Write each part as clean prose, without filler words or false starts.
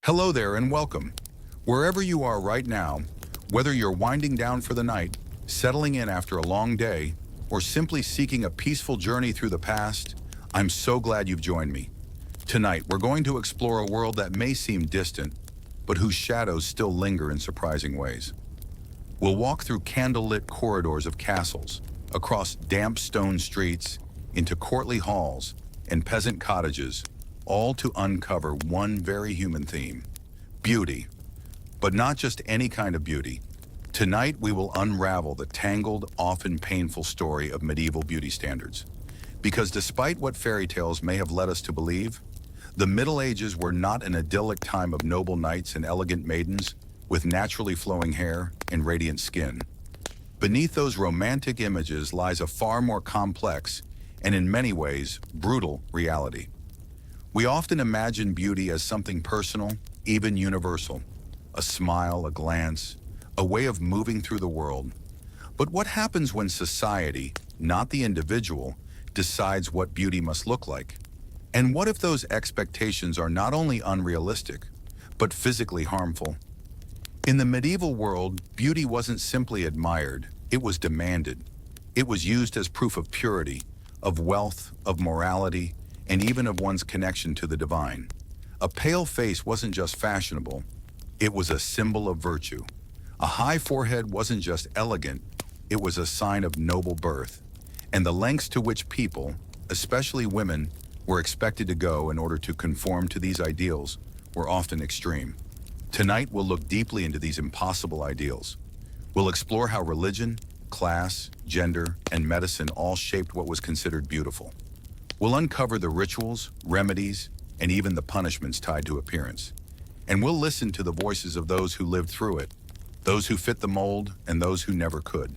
Hello there and welcome. Wherever you are right now, whether you're winding down for the night, settling in after a long day, or simply seeking a peaceful journey through the past, I'm so glad you've joined me. Tonight, we're going to explore a world that may seem distant, but whose shadows still linger in surprising ways. We'll walk through candlelit corridors of castles, across damp stone streets, into courtly halls and peasant cottages, all to uncover one very human theme: beauty. But not just any kind of beauty. Tonight, we will unravel the tangled, often painful story of medieval beauty standards. Because despite what fairy tales may have led us to believe, the Middle Ages were not an idyllic time of noble knights and elegant maidens with naturally flowing hair and radiant skin. Beneath those romantic images lies a far more complex and in many ways brutal reality. We often imagine beauty as something personal, even universal. A smile, a glance, a way of moving through the world. But what happens when society, not the individual, decides what beauty must look like? And what if those expectations are not only unrealistic, but physically harmful? In the medieval world, beauty wasn't simply admired, it was demanded. It was used as proof of purity, of wealth, of morality, and even of one's connection to the divine. A pale face wasn't just fashionable, it was a symbol of virtue. A high forehead wasn't just elegant, it was a sign of noble birth. And the lengths to which people, especially women, were expected to go in order to conform to these ideals were often extreme. Tonight, we'll look deeply into these impossible ideals. We'll explore how religion, class, gender, and medicine all shaped what was considered beautiful. We'll uncover the rituals, remedies, and even the punishments tied to appearance. And we'll listen to the voices of those who lived through it, those who fit the mold, and those who never could.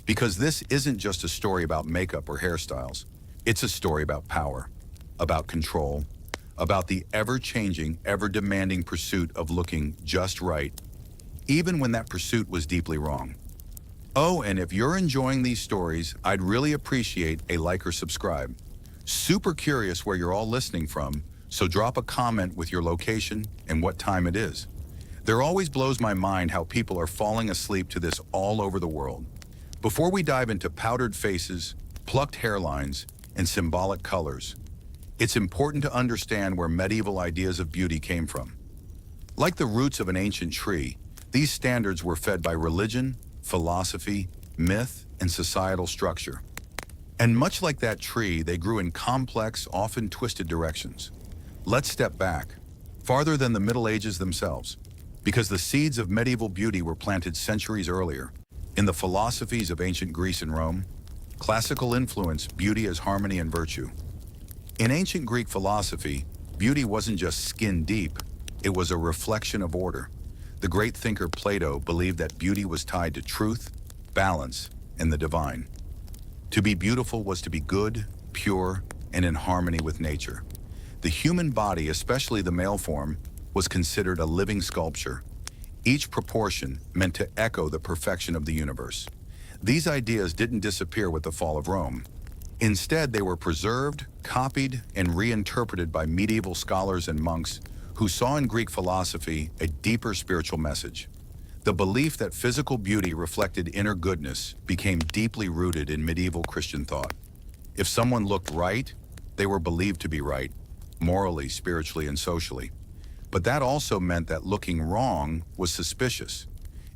Because this isn't just a story about makeup or hairstyles. It's a story about power, about control, about the ever-changing, ever-demanding pursuit of looking just right, even when that pursuit was deeply wrong. Oh, and if you're enjoying these stories, I'd really appreciate a like or subscribe. Super curious where you're all listening from, so drop a comment with your location and what time it is. There always blows my mind how people are falling asleep to this all over the world. Before we dive into powdered faces, plucked hairlines, and symbolic colors, it's important to understand where medieval ideas of beauty came from. Like the roots of an ancient tree, these standards were fed by religion, philosophy, myth, and societal structure. And much like that tree, they grew in complex, often twisted directions. Let's step back, farther than the Middle Ages themselves, because the seeds of medieval beauty were planted centuries earlier. In the philosophies of ancient Greece and Rome, classical influence beauty as harmony and virtue. In ancient Greek philosophy, beauty wasn't just skin deep, it was a reflection of order. The great thinker Plato believed that beauty was tied to truth, balance, and the divine. To be beautiful was to be good, pure, and in harmony with nature. The human body, especially the male form, was considered a living sculpture, each proportion meant to echo the perfection of the universe. These ideas didn't disappear with the fall of Rome. Instead, they were preserved, copied, and reinterpreted by medieval scholars and monks who saw in Greek philosophy a deeper spiritual message. The belief that physical beauty reflected inner goodness became deeply rooted in medieval Christian thought. If someone looked right, they were believed to be right, morally, spiritually, and socially. But that also meant that looking wrong was suspicious.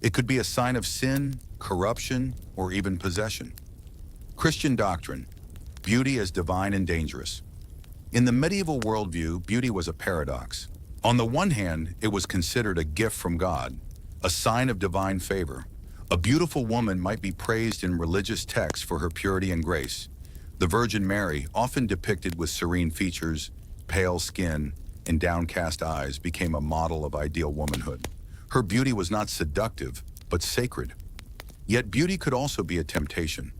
It could be a sign of sin, corruption, or even possession. Christian doctrine: beauty as divine and dangerous. In the medieval worldview, beauty was a paradox. On the one hand, it was considered a gift from God, a sign of divine favor. A beautiful woman might be praised in religious texts for her purity and grace. The Virgin Mary, often depicted with serene features, pale skin, and downcast eyes, became a model of ideal womanhood. Her beauty was not seductive, but sacred. Yet beauty could also be a temptation.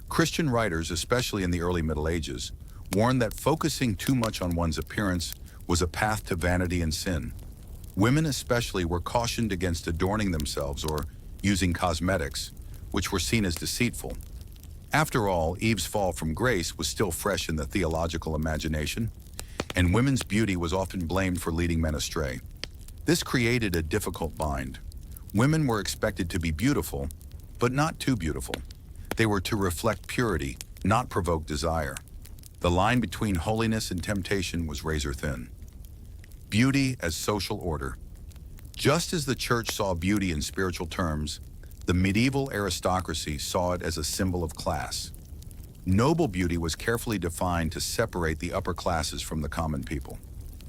Christian writers, especially in the early Middle Ages, warned that focusing too much on one's appearance was a path to vanity and sin. Women especially were cautioned against adorning themselves or using cosmetics, which were seen as deceitful. After all, Eve's fall from grace was still fresh in the theological imagination, and women's beauty was often blamed for leading men astray. This created a difficult bind. Women were expected to be beautiful, but not too beautiful. They were to reflect purity, not provoke desire. The line between holiness and temptation was razor thin. Beauty as social order. Just as the church saw beauty in spiritual terms, the medieval aristocracy saw it as a symbol of class. Noble beauty was carefully defined to separate the upper classes from the common people.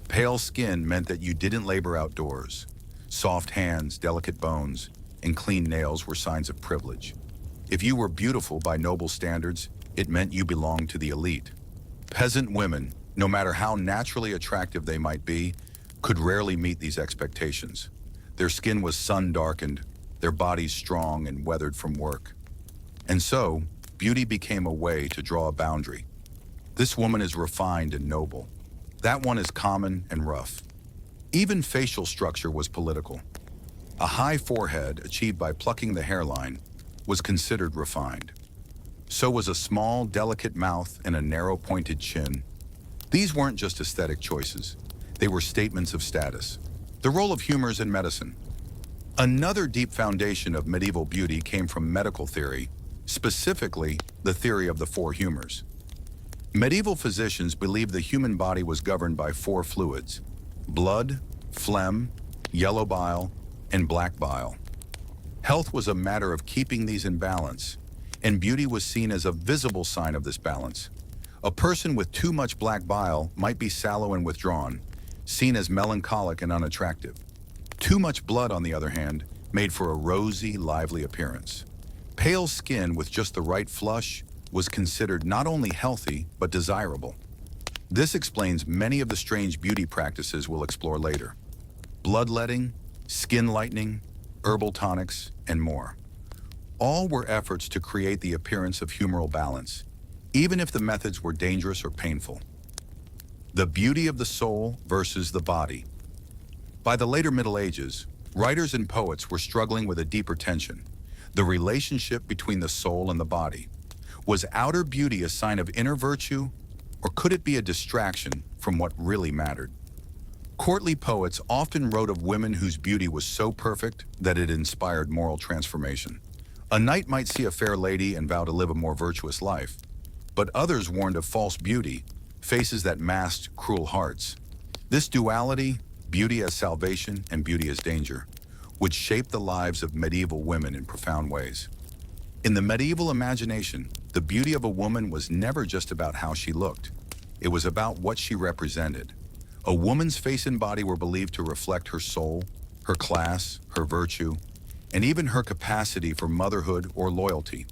Pale skin meant that you didn't labor outdoors. Soft hands, delicate bones, and clean nails were signs of privilege. If you were beautiful by noble standards, it meant you belonged to the elite. Peasant women, no matter how naturally attractive they might be, could rarely meet these expectations. Their skin was sun-darkened, their bodies strong and weathered from work. And so, beauty became a way to draw a boundary. This woman is refined and noble. That one is common and rough. Even facial structure was political. A high forehead, achieved by plucking the hairline, was considered refined. So was a small, delicate mouth and a narrow, pointed chin. These weren't just aesthetic choices. They were statements of status. The role of humors in medicine. Another deep foundation of medieval beauty came from medical theory, specifically the theory of the four humors. Medieval physicians believed the human body was governed by four fluids: blood, phlegm, yellow bile, and black bile. Health was a matter of keeping these in balance, and beauty was seen as a visible sign of this balance. A person with too much black bile might be sallow and withdrawn, seen as melancholic and unattractive. Too much blood, on the other hand, made for a rosy, lively appearance. Pale skin with just the right flush was considered not only healthy, but desirable. This explains many of the strange beauty practices we'll explore later. Bloodletting, skin lightening, herbal tonics, and more. All were efforts to create the appearance of humoral balance, even if the methods were dangerous or painful. The beauty of the soul versus the body. By the later Middle Ages, writers and poets were struggling with a deeper tension: the relationship between the soul and the body. Was outer beauty a sign of inner virtue, or could it be a distraction from what really mattered? Courtly poets often wrote of women whose beauty was so perfect that it inspired moral transformation. A knight might see a fair lady and vow to live a more virtuous life, but others warned of false beauty, faces that masked cruel hearts. This duality, beauty as salvation and beauty as danger, would shape the lives of medieval women in profound ways. In the medieval imagination, the beauty of a woman was never just about how she looked. It was about what she represented. A woman's face and body were believed to reflect her soul, her class, her virtue, and even her capacity for motherhood or loyalty.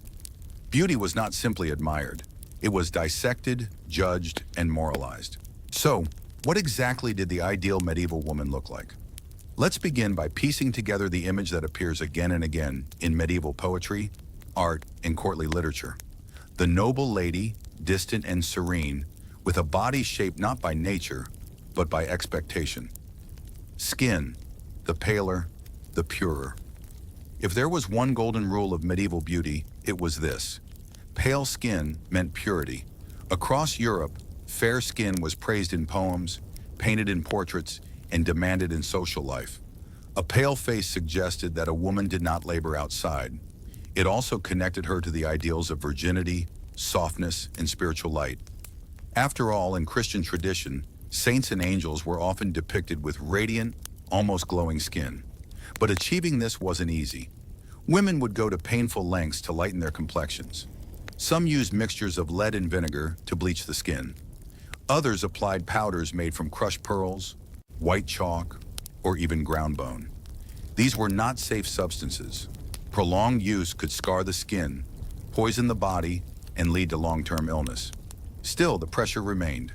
Beauty was not simply admired. It was dissected, judged, and moralized. So, what exactly did the ideal medieval woman look like? Let's begin by piecing together the image that appears again and again in medieval poetry, art, and courtly literature. The noble lady, distant and serene, with a body shaped not by nature, but by expectation. Skin, the paler, the purer. If there was one golden rule of medieval beauty, it was this: pale skin meant purity. Across Europe, fair skin was praised in poems, painted in portraits, and demanded in social life. A pale face suggested that a woman did not labor outside. It also connected her to the ideals of virginity, softness, and spiritual light. After all, in Christian tradition, saints and angels were often depicted with radiant, almost glowing skin. But achieving this wasn't easy. Women would go to painful lengths to lighten their complexions. Some used mixtures of lead and vinegar to bleach the skin. Others applied powders made from crushed pearls, white chalk, or even ground bone. These were not safe substances. Prolonged use could scar the skin, poison the body, and lead to long-term illness. Still, the pressure remained.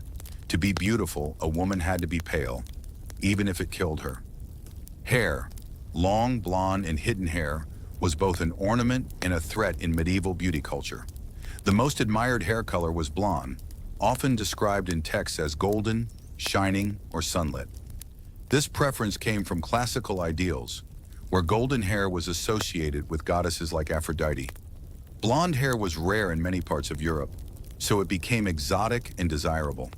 To be beautiful, a woman had to be pale, even if it killed her. Hair, long, blonde, and hidden hair, was both an ornament and a threat in medieval beauty culture. The most admired hair color was blonde, often described in texts as golden, shining, or sunlit. This preference came from classical ideals, where golden hair was associated with goddesses like Aphrodite. Blonde hair was rare in many parts of Europe, so it became exotic and desirable.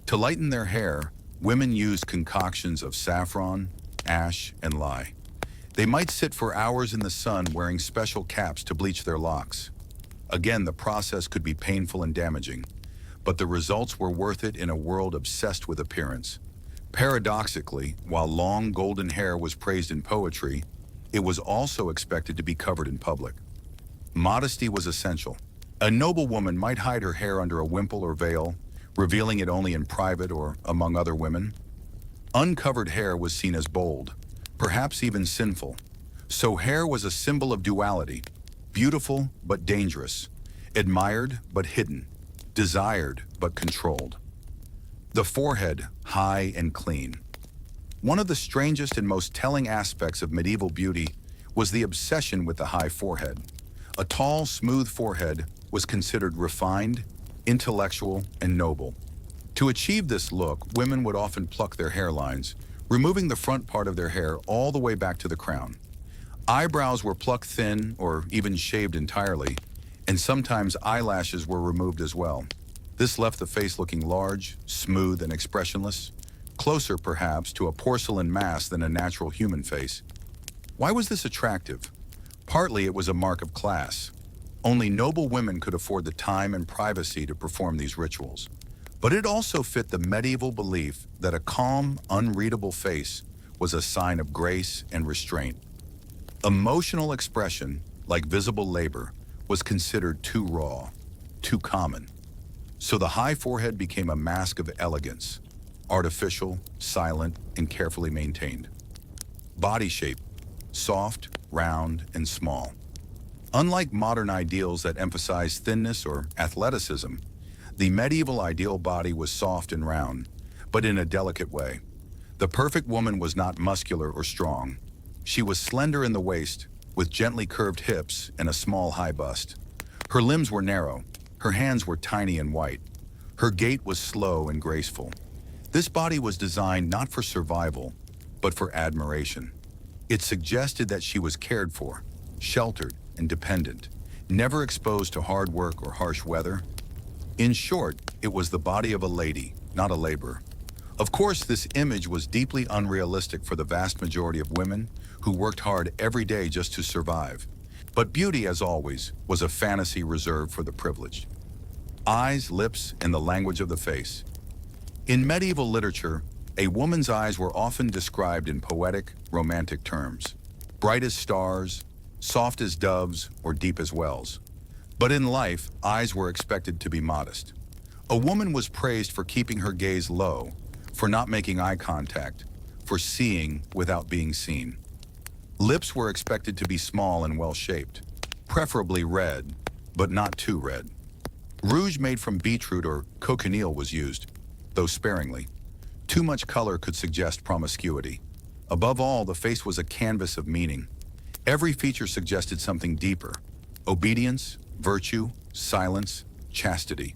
To lighten their hair, women used concoctions of saffron, ash, and lye. They might sit for hours in the sun wearing special caps to bleach their locks. Again, the process could be painful and damaging, but the results were worth it in a world obsessed with appearance. Paradoxically, while long golden hair was praised in poetry, it was also expected to be covered in public. Modesty was essential. A noble woman might hide her hair under a wimple or veil, revealing it only in private or among other women. Uncovered hair was seen as bold, perhaps even sinful. So hair was a symbol of duality, beautiful but dangerous, admired but hidden, desired but controlled. The forehead, high and clean. One of the strangest and most telling aspects of medieval beauty was the obsession with the high forehead. A tall, smooth forehead was considered refined, intellectual, and noble. To achieve this look, women would often pluck their hairlines, removing the front part of their hair all the way back to the crown. Eyebrows were plucked thin or even shaved entirely, and sometimes eyelashes were removed as well. This left the face looking large, smooth, and expressionless, closer perhaps to a porcelain mask than a natural human face. Why was this attractive? Partly it was a mark of class. Only noble women could afford the time and privacy to perform these rituals. But it also fit the medieval belief that a calm, unreadable face was a sign of grace and restraint. Emotional expression, like visible labor, was considered too raw, too common. So the high forehead became a mask of elegance, artificial, silent, and carefully maintained. Body shape, soft, round, and small. Unlike modern ideals that emphasize thinness or athleticism, the medieval ideal body was soft and round, but in a delicate way. The perfect woman was not muscular or strong. She was slender in the waist, with gently curved hips and a small high bust. Her limbs were narrow, her hands were tiny and white. Her gait was slow and graceful. This body was designed not for survival, but for admiration. It suggested that she was cared for, sheltered, and dependent, never exposed to hard work or harsh weather. In short, it was the body of a lady, not a laborer. Of course, this image was deeply unrealistic for the vast majority of women who worked hard every day just to survive. But beauty, as always, was a fantasy reserved for the privileged. Eyes, lips, and the language of the face. In medieval literature, a woman's eyes were often described in poetic, romantic terms. Bright as stars, soft as doves, or deep as wells. But in life, eyes were expected to be modest. A woman was praised for keeping her gaze low, for not making eye contact, for seeing without being seen. Lips were expected to be small and well-shaped, preferably red, but not too red. Rouge made from beetroot or cochineal was used, though sparingly. Too much color could suggest promiscuity. Above all, the face was a canvas of meaning. Every feature suggested something deeper: obedience, virtue, silence, chastity.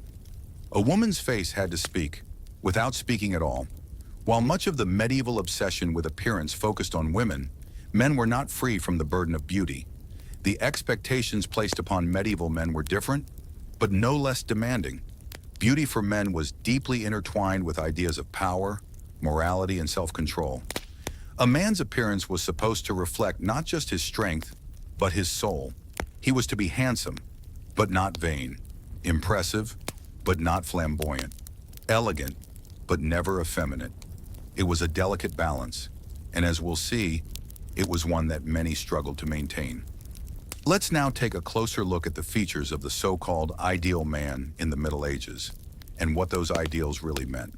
A woman's face had to speak, without speaking at all. While much of the medieval obsession with appearance focused on women, men were not free from the burden of beauty. The expectations placed upon medieval men were different, but no less demanding. Beauty for men was deeply intertwined with ideas of power, morality, and self-control. A man's appearance was supposed to reflect not just his strength, but his soul. He was to be handsome, but not vain, impressive, but not flamboyant, elegant, but never effeminate. It was a delicate balance, and as we'll see, it was one that many struggled to maintain. Let's now take a closer look at the features of the so-called ideal man in the Middle Ages, and what those ideals really meant.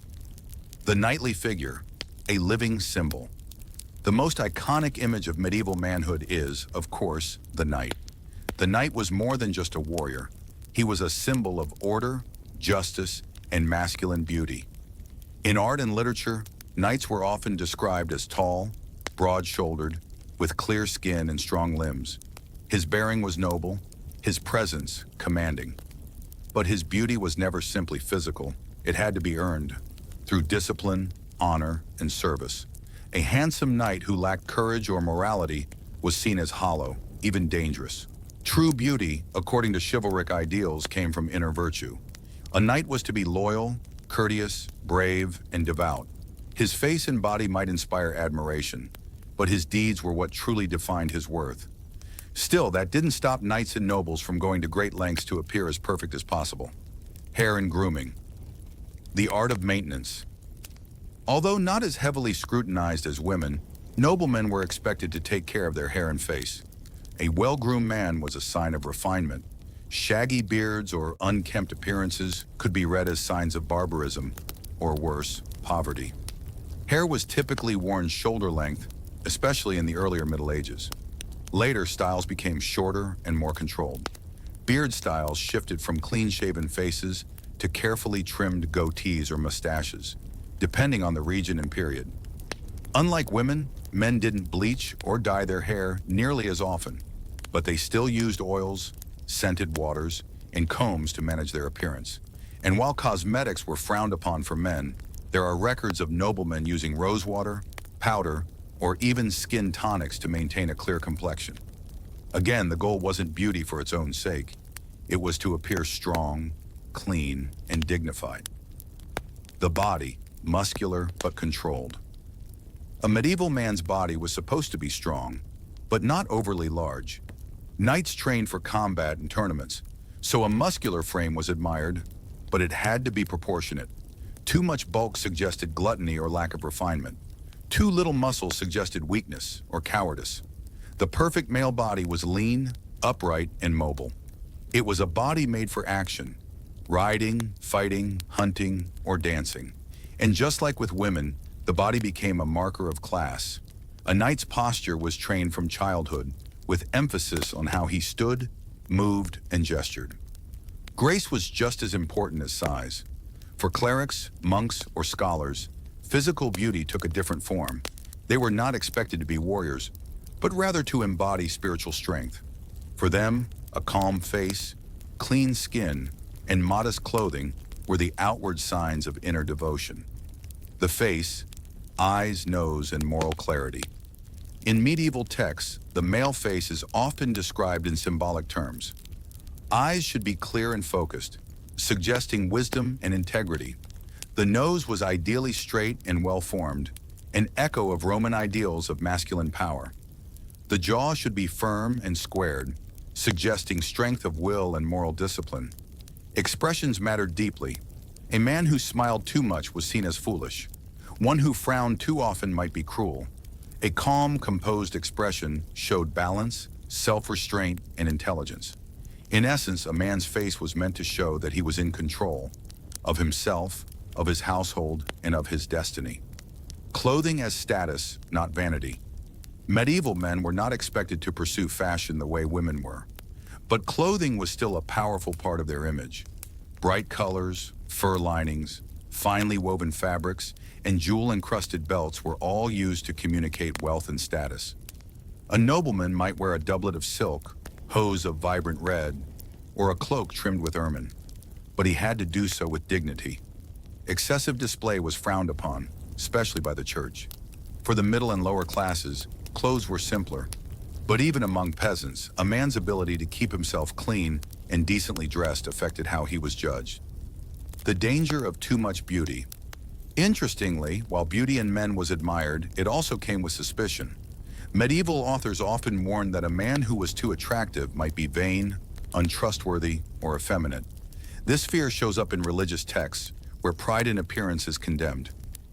The knightly figure, a living symbol. The most iconic image of medieval manhood is, of course, the knight. The knight was more than just a warrior. He was a symbol of order, justice, and masculine beauty. In art and literature, knights were often described as tall, broad-shouldered, with clear skin and strong limbs. His bearing was noble, his presence commanding. But his beauty was never simply physical. It had to be earned through discipline, honor, and service. A handsome knight who lacked courage or morality was seen as hollow, even dangerous. True beauty, according to chivalric ideals, came from inner virtue. A knight was to be loyal, courteous, brave, and devout. His face and body might inspire admiration, but his deeds were what truly defined his worth. Still, that didn't stop knights and nobles from going to great lengths to appear as perfect as possible. Hair and grooming. The art of maintenance. Although not as heavily scrutinized as women, noblemen were expected to take care of their hair and face. A well-groomed man was a sign of refinement. Shaggy beards or unkempt appearances could be read as signs of barbarism, or worse, poverty. Hair was typically worn shoulder length, especially in the earlier Middle Ages. Later, styles became shorter and more controlled. Beard styles shifted from clean-shaven faces to carefully trimmed goatees or mustaches, depending on the region and period. Unlike women, men didn't bleach or dye their hair nearly as often, but they still used oils, scented waters, and combs to manage their appearance. And while cosmetics were frowned upon for men, there are records of noblemen using rosewater, powder, or even skin tonics to maintain a clear complexion. Again, the goal wasn't beauty for its own sake. It was to appear strong, clean, and dignified. The body, muscular but controlled. A medieval man's body was supposed to be strong, but not overly large. Knights trained for combat and tournaments, so a muscular frame was admired, but it had to be proportionate. Too much bulk suggested gluttony or lack of refinement. Too little muscle suggested weakness or cowardice. The perfect male body was lean, upright, and mobile. It was a body made for action, riding, fighting, hunting, or dancing. And just like with women, the body became a marker of class. A knight's posture was trained from childhood, with emphasis on how he stood, moved, and gestured. Grace was just as important as size. For clerics, monks, or scholars, physical beauty took a different form. They were not expected to be warriors, but rather to embody spiritual strength. For them, a calm face, clean skin, and modest clothing were the outward signs of inner devotion. The face, eyes, nose, and moral clarity. In medieval texts, the male face is often described in symbolic terms. Eyes should be clear and focused, suggesting wisdom and integrity. The nose was ideally straight and well-formed, an echo of Roman ideals of masculine power. The jaw should be firm and squared, suggesting strength of will and moral discipline. Expressions mattered deeply. A man who smiled too much was seen as foolish. One who frowned too often might be cruel. A calm, composed expression showed balance, self-restraint, and intelligence. In essence, a man's face was meant to show that he was in control of himself, of his household, and of his destiny. Clothing as status, not vanity. Medieval men were not expected to pursue fashion the way women were, but clothing was still a powerful part of their image. Bright colors, fur linings, finely woven fabrics, and jewel-encrusted belts were all used to communicate wealth and status. A nobleman might wear a doublet of silk, hose of vibrant red, or a cloak trimmed with ermine, but he had to do so with dignity. Excessive display was frowned upon, especially by the church. For the middle and lower classes, clothes were simpler, but even among peasants, a man's ability to keep himself clean and decently dressed affected how he was judged. The danger of too much beauty. Interestingly, while beauty in men was admired, it also came with suspicion. Medieval authors often warned that a man who was too attractive might be vain, untrustworthy, or effeminate. This fear shows up in religious texts, where pride in appearance is condemned.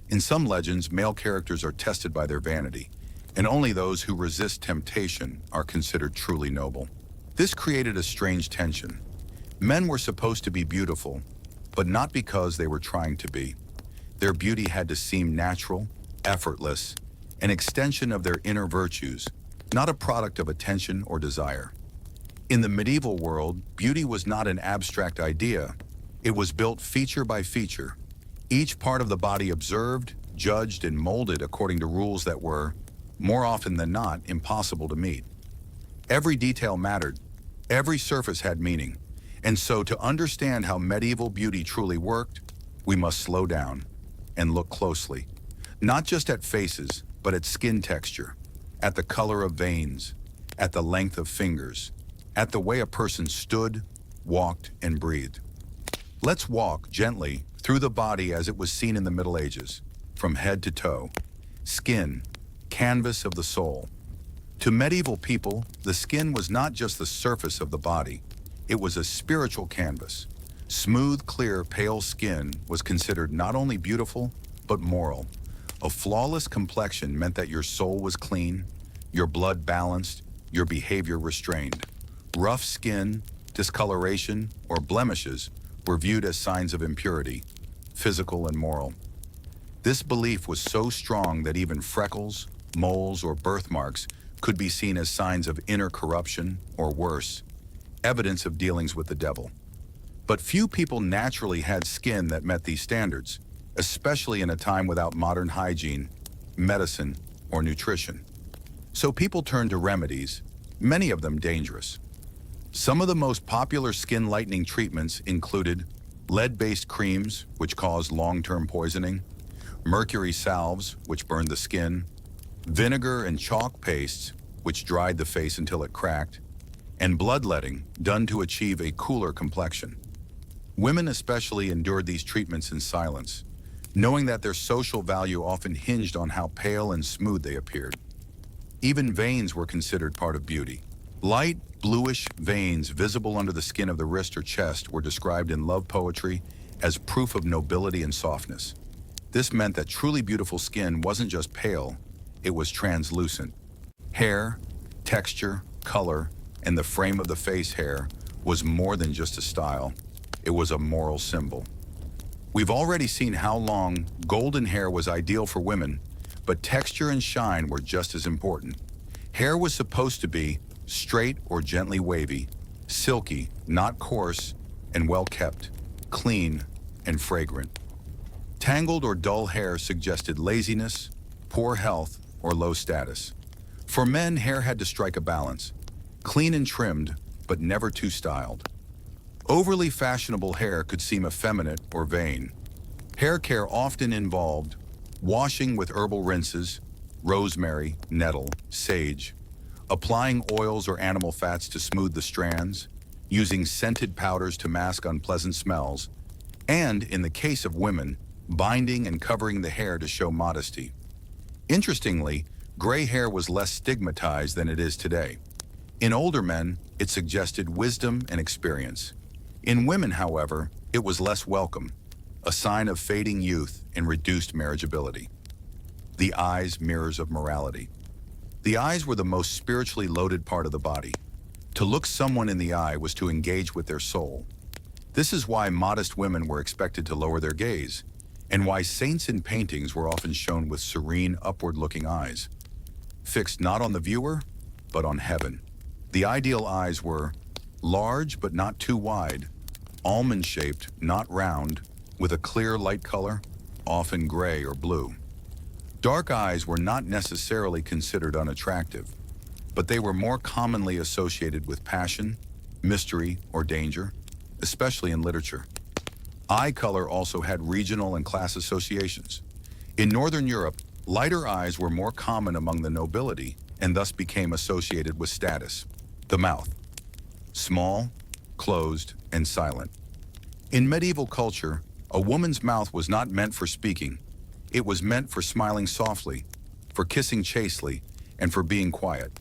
In some legends, male characters are tested by their vanity, and only those who resist temptation are considered truly noble. This created a strange tension. Men were supposed to be beautiful, but not because they were trying to be. Their beauty had to seem natural, effortless, an extension of their inner virtues, not a product of attention or desire. In the medieval world, beauty was not an abstract idea. It was built feature by feature, each part of the body observed, judged, and molded according to rules that were, more often than not, impossible to meet. Every detail mattered, every surface had meaning, and so to understand how medieval beauty truly worked, we must slow down and look closely, not just at faces, but at skin texture, at the color of veins, at the length of fingers, at the way a person stood, walked, and breathed. Let's walk gently through the body as it was seen in the Middle Ages, from head to toe. Skin, canvas of the soul. To medieval people, the skin was not just the surface of the body, it was a spiritual canvas. Smooth, clear, pale skin was considered not only beautiful, but moral. A flawless complexion meant that your soul was clean, your blood balanced, your behavior restrained. Rough skin, discoloration, or blemishes were viewed as signs of impurity, physical and moral. This belief was so strong that even freckles, moles, or birthmarks could be seen as signs of inner corruption, or worse, evidence of dealings with the devil. But few people naturally had skin that met these standards, especially in a time without modern hygiene, medicine, or nutrition. So people turned to remedies, many of them dangerous. Some of the most popular skin lightening treatments included lead-based creams, which caused long-term poisoning, mercury salves, which burned the skin, vinegar and chalk pastes, which dried the face until it cracked, and bloodletting, done to achieve a cooler complexion. Women especially endured these treatments in silence, knowing that their social value often hinged on how pale and smooth they appeared. Even veins were considered part of beauty. Light, bluish veins visible under the skin of the wrist or chest were described in love poetry as proof of nobility and softness. This meant that truly beautiful skin wasn't just pale, it was translucent. Hair, texture, color, and the frame of the face hair was more than just a style, it was a moral symbol. We've already seen how long golden hair was ideal for women, but texture and shine were just as important. Hair was supposed to be straight or gently wavy, silky, not coarse, and well kept, clean, and fragrant. Tangled or dull hair suggested laziness, poor health, or low status. For men, hair had to strike a balance, clean and trimmed, but never too styled. Overly fashionable hair could seem effeminate or vain. Hair care often involved washing with herbal rinses, rosemary, nettle, sage, applying oils or animal fats to smooth the strands, using scented powders to mask unpleasant smells, and, in the case of women, binding and covering the hair to show modesty. Interestingly, gray hair was less stigmatized than it is today. In older men, it suggested wisdom and experience. In women, however, it was less welcome, a sign of fading youth and reduced marriageability. The eyes, mirrors of morality. The eyes were the most spiritually loaded part of the body. To look someone in the eye was to engage with their soul. This is why modest women were expected to lower their gaze, and why saints in paintings were often shown with serene, upward-looking eyes, fixed not on the viewer, but on heaven. The ideal eyes were large but not too wide, almond-shaped, not round, with a clear light color, often gray or blue. Dark eyes were not necessarily considered unattractive, but they were more commonly associated with passion, mystery, or danger, especially in literature. Eye color also had regional and class associations. In Northern Europe, lighter eyes were more common among the nobility and thus became associated with status. The mouth. Small, closed, and silent. In medieval culture, a woman's mouth was not meant for speaking. It was meant for smiling softly, for kissing chastely, and for being quiet.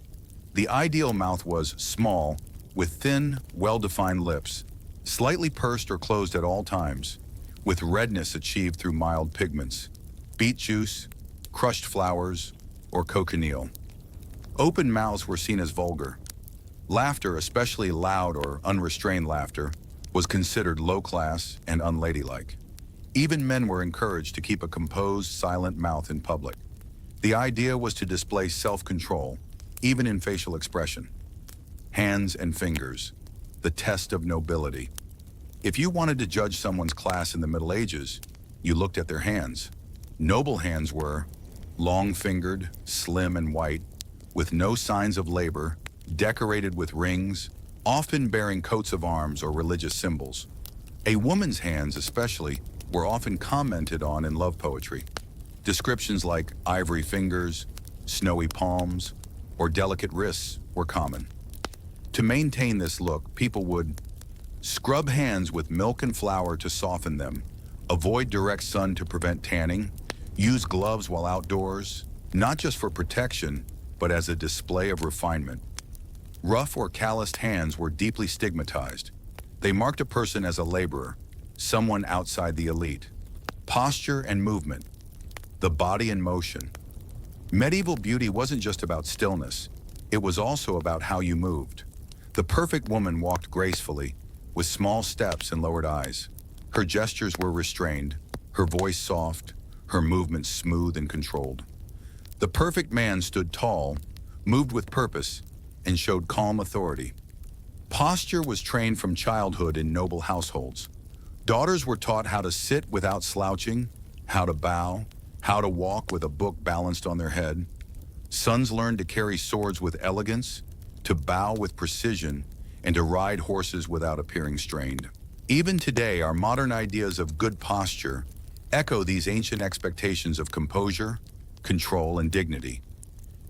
The ideal mouth was small, with thin, well-defined lips, slightly pursed or closed at all times, with redness achieved through mild pigments, beet juice, crushed flowers, or cochineal. Open mouths were seen as vulgar. Laughter, especially loud or unrestrained laughter, was considered low-class and unladylike. Even men were encouraged to keep a composed, silent mouth in public. The idea was to display self-control, even in facial expression. Hands and fingers, the test of nobility. If you wanted to judge someone's class in the Middle Ages, you looked at their hands. Noble hands were long-fingered, slim and white, with no signs of labor, decorated with rings, often bearing coats of arms or religious symbols. A woman's hands, especially, were often commented on in love poetry. Descriptions like ivory fingers, snowy palms, or delicate wrists were common. To maintain this look, people would scrub hands with milk and flour to soften them, avoid direct sun to prevent tanning, use gloves while outdoors, not just for protection, but as a display of refinement. Rough or calloused hands were deeply stigmatized. They marked a person as a laborer, someone outside the elite. Posture and movement, the body in motion. Medieval beauty wasn't just about stillness, it was also about how you moved. The perfect woman walked gracefully, with small steps and lowered eyes. Her gestures were restrained, her voice soft, her movements smooth and controlled. The perfect man stood tall, moved with purpose, and showed calm authority. Posture was trained from childhood in noble households. Daughters were taught how to sit without slouching, how to bow, how to walk with a book balanced on their head. Sons learned to carry swords with elegance, to bow with precision, and to ride horses without appearing strained. Even today, our modern ideas of good posture echo these ancient expectations of composure, control, and dignity.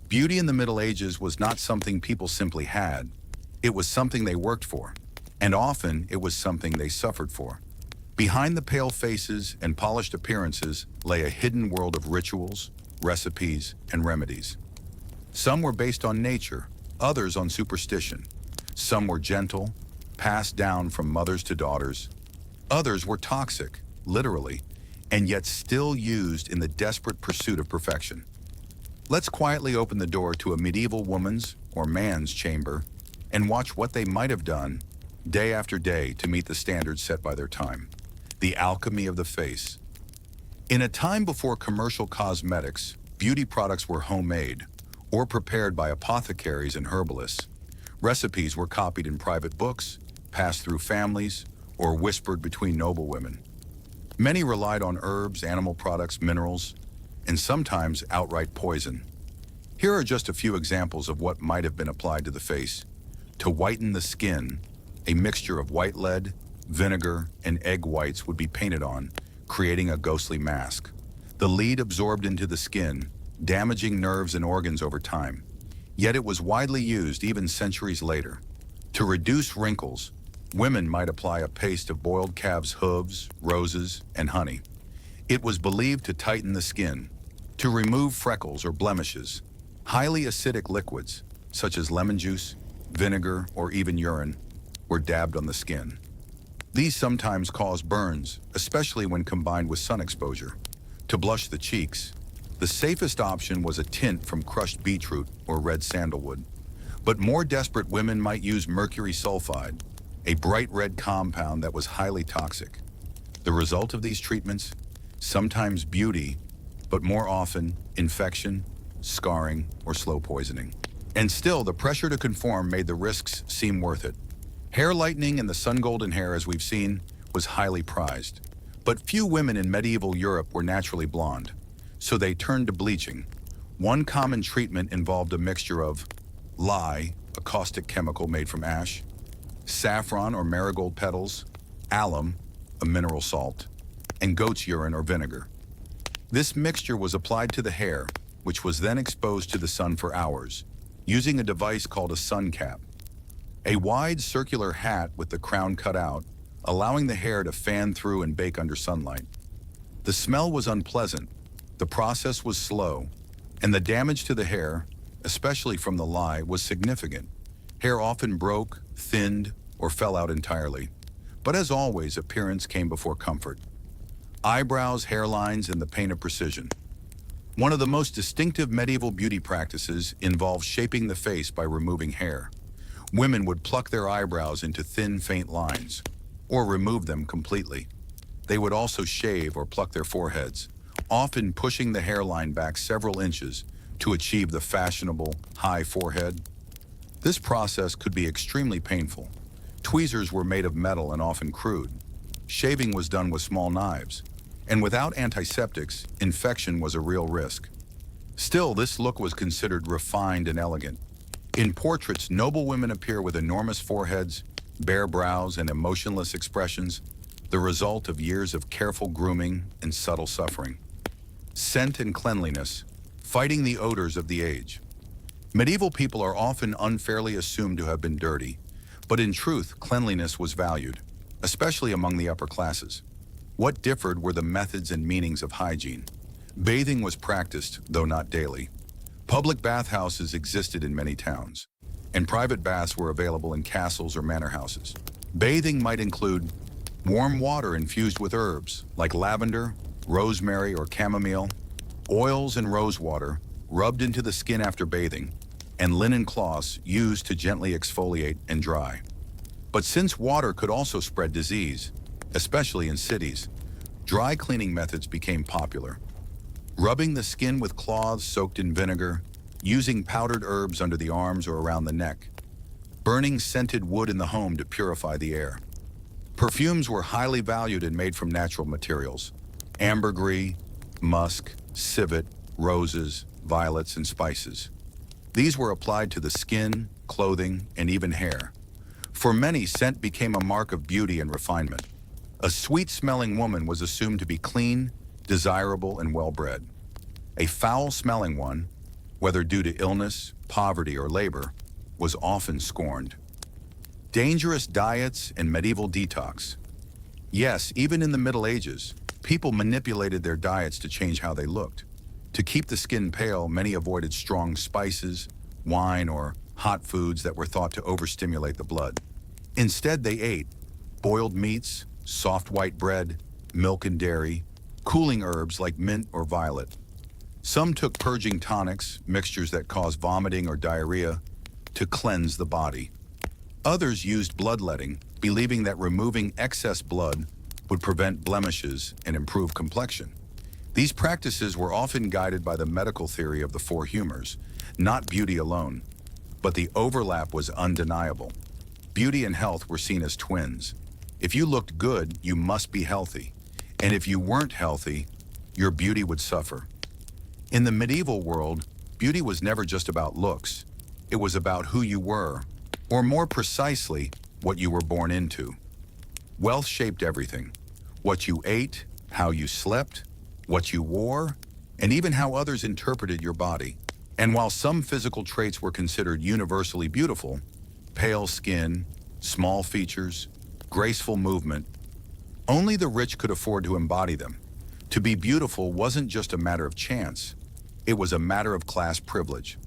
Beauty in the Middle Ages was not something people simply had. It was something they worked for, and often it was something they suffered for. Behind the pale faces and polished appearances lay a hidden world of rituals, recipes, and remedies. Some were based on nature, others on superstition. Some were gentle, passed down from mothers to daughters. Others were toxic, literally, and yet still used in the desperate pursuit of perfection. Let's quietly open the door to a medieval woman's or man's chamber and watch what they might have done day after day to meet the standards set by their time. The alchemy of the face. In a time before commercial cosmetics, beauty products were homemade or prepared by apothecaries and herbalists. Recipes were copied in private books, passed through families, or whispered between noble women. Many relied on herbs, animal products, minerals, and sometimes outright poison. Here are just a few examples of what might have been applied to the face. To whiten the skin, a mixture of white lead, vinegar, and egg whites would be painted on, creating a ghostly mask. The lead absorbed into the skin, damaging nerves and organs over time. Yet it was widely used even centuries later. To reduce wrinkles, women might apply a paste of boiled calves' hooves, roses, and honey. It was believed to tighten the skin. To remove freckles or blemishes, highly acidic liquids, such as lemon juice, vinegar, or even urine, were dabbed on the skin. These sometimes cause burns, especially when combined with sun exposure. To blush the cheeks, the safest option was a tint from crushed beetroot or red sandalwood. But more desperate women might use mercury sulfide, a bright red compound that was highly toxic. The result of these treatments? Sometimes beauty, but more often infection, scarring, or slow poisoning. And still, the pressure to conform made the risks seem worth it. Hair lightening and the sun-golden hair, as we've seen, was highly prized. But few women in medieval Europe were naturally blonde, so they turned to bleaching. One common treatment involved a mixture of lye, a caustic chemical made from ash, saffron or marigold petals, alum, a mineral salt, and goat's urine or vinegar. This mixture was applied to the hair, which was then exposed to the sun for hours, using a device called a sun cap. A wide circular hat with the crown cut out, allowing the hair to fan through and bake under sunlight. The smell was unpleasant, the process was slow, and the damage to the hair, especially from the lye, was significant. Hair often broke, thinned, or fell out entirely. But as always, appearance came before comfort. Eyebrows, hairlines, and the pain of precision. One of the most distinctive medieval beauty practices involved shaping the face by removing hair. Women would pluck their eyebrows into thin, faint lines, or remove them completely. They would also shave or pluck their foreheads, often pushing the hairline back several inches to achieve the fashionable high forehead. This process could be extremely painful. Tweezers were made of metal and often crude. Shaving was done with small knives, and without antiseptics, infection was a real risk. Still, this look was considered refined and elegant. In portraits, noble women appear with enormous foreheads, bare brows, and emotionless expressions, the result of years of careful grooming and subtle suffering. Scent and cleanliness, fighting the odors of the age. Medieval people are often unfairly assumed to have been dirty, but in truth, cleanliness was valued, especially among the upper classes. What differed were the methods and meanings of hygiene. Bathing was practiced, though not daily. Public bathhouses existed in many towns, and private baths were available in castles or manor houses. Bathing might include warm water infused with herbs like lavender, rosemary, or chamomile, oils and rose water rubbed into the skin after bathing, and linen cloths used to gently exfoliate and dry. But since water could also spread disease, especially in cities, dry cleaning methods became popular. Rubbing the skin with cloths soaked in vinegar, using powdered herbs under the arms or around the neck, burning scented wood in the home to purify the air. Perfumes were highly valued and made from natural materials: ambergris, musk, civet, roses, violets, and spices. These were applied to the skin, clothing, and even hair. For many, scent became a mark of beauty and refinement. A sweet-smelling woman was assumed to be clean, desirable, and well-bred. A foul-smelling one, whether due to illness, poverty, or labor, was often scorned. Dangerous diets and medieval detox. Yes, even in the Middle Ages, people manipulated their diets to change how they looked. To keep the skin pale, many avoided strong spices, wine, or hot foods that were thought to overstimulate the blood. Instead, they ate boiled meats, soft white bread, milk and dairy, cooling herbs like mint or violet. Some took purging tonics, mixtures that cause vomiting or diarrhea, to cleanse the body. Others used bloodletting, believing that removing excess blood would prevent blemishes and improve complexion. These practices were often guided by the medical theory of the four humors, not beauty alone, but the overlap was undeniable. Beauty and health were seen as twins. If you looked good, you must be healthy. And if you weren't healthy, your beauty would suffer. In the medieval world, beauty was never just about looks. It was about who you were, or more precisely, what you were born into. Wealth shaped everything: what you ate, how you slept, what you wore, and even how others interpreted your body. And while some physical traits were considered universally beautiful, pale skin, small features, graceful movement, only the rich could afford to embody them. To be beautiful wasn't just a matter of chance, it was a matter of class privilege.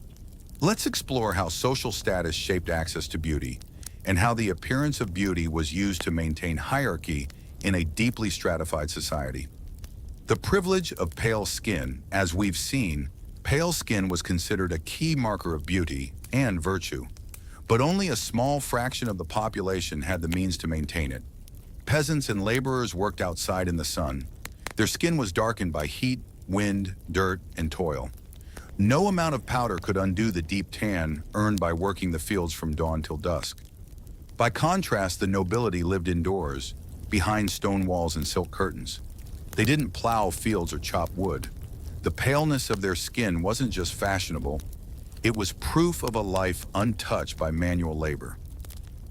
Let's explore how social status shaped access to beauty, and how the appearance of beauty was used to maintain hierarchy in a deeply stratified society. The privilege of pale skin. As we've seen, pale skin was considered a key marker of beauty and virtue, but only a small fraction of the population had the means to maintain it. Peasants and laborers worked outside in the sun. Their skin was darkened by heat, wind, dirt, and toil. No amount of powder could undo the deep tan earned by working the fields from dawn till dusk. By contrast, the nobility lived indoors, behind stone walls and silk curtains. They didn't plow fields or chop wood. The paleness of their skin wasn't just fashionable, it was proof of a life untouched by manual labor.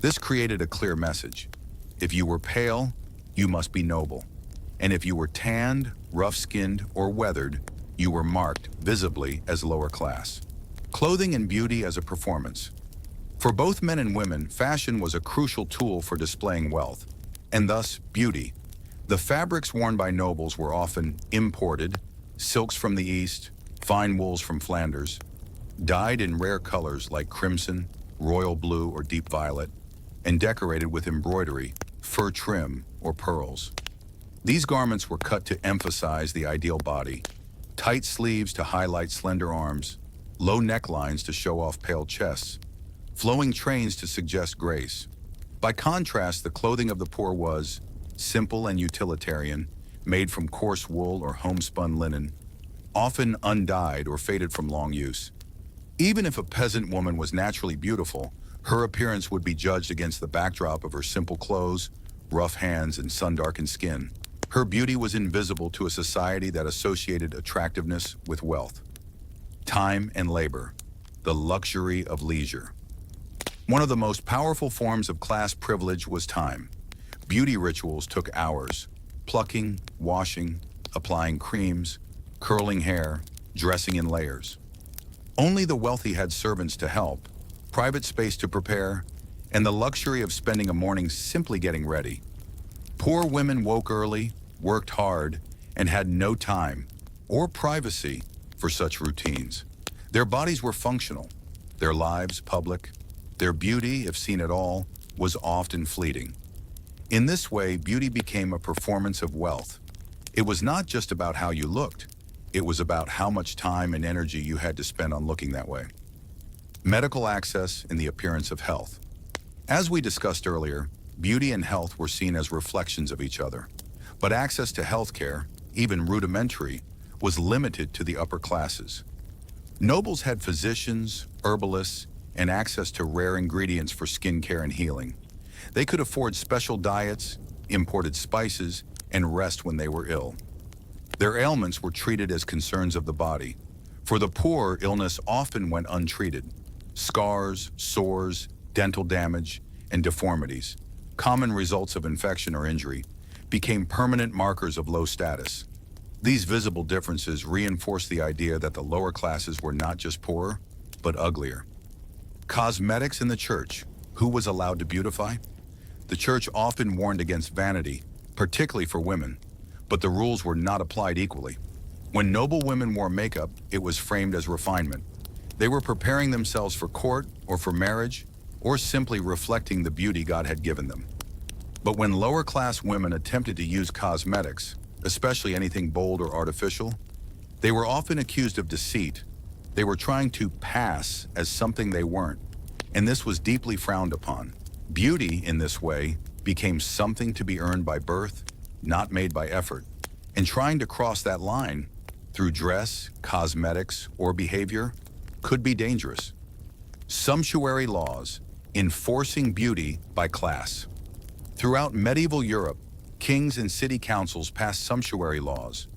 This created a clear message: if you were pale, you must be noble. And if you were tanned, rough-skinned, or weathered, you were marked visibly as lower class. Clothing and beauty as a performance. For both men and women, fashion was a crucial tool for displaying wealth, and thus beauty. The fabrics worn by nobles were often imported: silks from the East, fine wools from Flanders, dyed in rare colors like crimson, royal blue, or deep violet, and decorated with embroidery, fur trim, or pearls. These garments were cut to emphasize the ideal body: tight sleeves to highlight slender arms, low necklines to show off pale chests, flowing trains to suggest grace. By contrast, the clothing of the poor was simple and utilitarian, made from coarse wool or homespun linen, often undyed or faded from long use. Even if a peasant woman was naturally beautiful, her appearance would be judged against the backdrop of her simple clothes, rough hands, and sun-darkened skin. Her beauty was invisible to a society that associated attractiveness with wealth. Time and labor, the luxury of leisure. One of the most powerful forms of class privilege was time. Beauty rituals took hours: plucking, washing, applying creams, curling hair, dressing in layers. Only the wealthy had servants to help, private space to prepare, and the luxury of spending a morning simply getting ready. Poor women woke early, worked hard, and had no time, or privacy for such routines. Their bodies were functional, their lives public, their beauty, if seen at all, was often fleeting. In this way, beauty became a performance of wealth. It was not just about how you looked, it was about how much time and energy you had to spend on looking that way. Medical access and the appearance of health. As we discussed earlier, beauty and health were seen as reflections of each other. But access to healthcare, even rudimentary, was limited to the upper classes. Nobles had physicians, herbalists, and access to rare ingredients for skincare and healing. They could afford special diets, imported spices, and rest when they were ill. Their ailments were treated as concerns of the body. For the poor, illness often went untreated. Scars, sores, dental damage, and deformities, common results of infection or injury, became permanent markers of low status. These visible differences reinforced the idea that the lower classes were not just poorer, but uglier. Cosmetics in the church. Who was allowed to beautify? The church often warned against vanity, particularly for women, but the rules were not applied equally. When noble women wore makeup, it was framed as refinement. They were preparing themselves for court or for marriage, or simply reflecting the beauty God had given them. But when lower-class women attempted to use cosmetics, especially anything bold or artificial, they were often accused of deceit. They were trying to pass as something they weren't, and this was deeply frowned upon. Beauty, in this way, became something to be earned by birth, not made by effort. And trying to cross that line through dress, cosmetics, or behavior could be dangerous. Sumptuary laws, enforcing beauty by class. Throughout medieval Europe, kings and city councils passed sumptuary laws,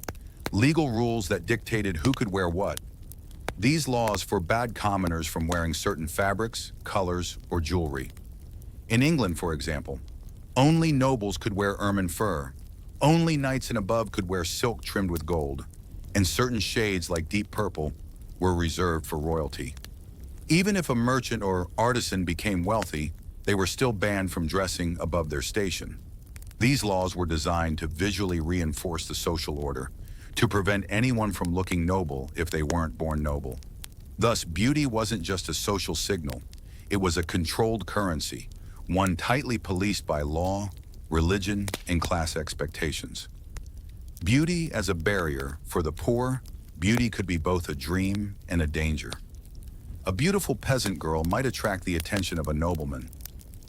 legal rules that dictated who could wear what. These laws forbade commoners from wearing certain fabrics, colors, or jewelry. In England, for example, only nobles could wear ermine fur, only knights and above could wear silk trimmed with gold, and certain shades like deep purple were reserved for royalty. Even if a merchant or artisan became wealthy, they were still banned from dressing above their station. These laws were designed to visually reinforce the social order, to prevent anyone from looking noble if they weren't born noble. Thus, beauty wasn't just a social signal, it was a controlled currency, one tightly policed by law, religion, and class expectations. Beauty as a barrier for the poor, beauty could be both a dream and a danger. A beautiful peasant girl might attract the attention of a nobleman,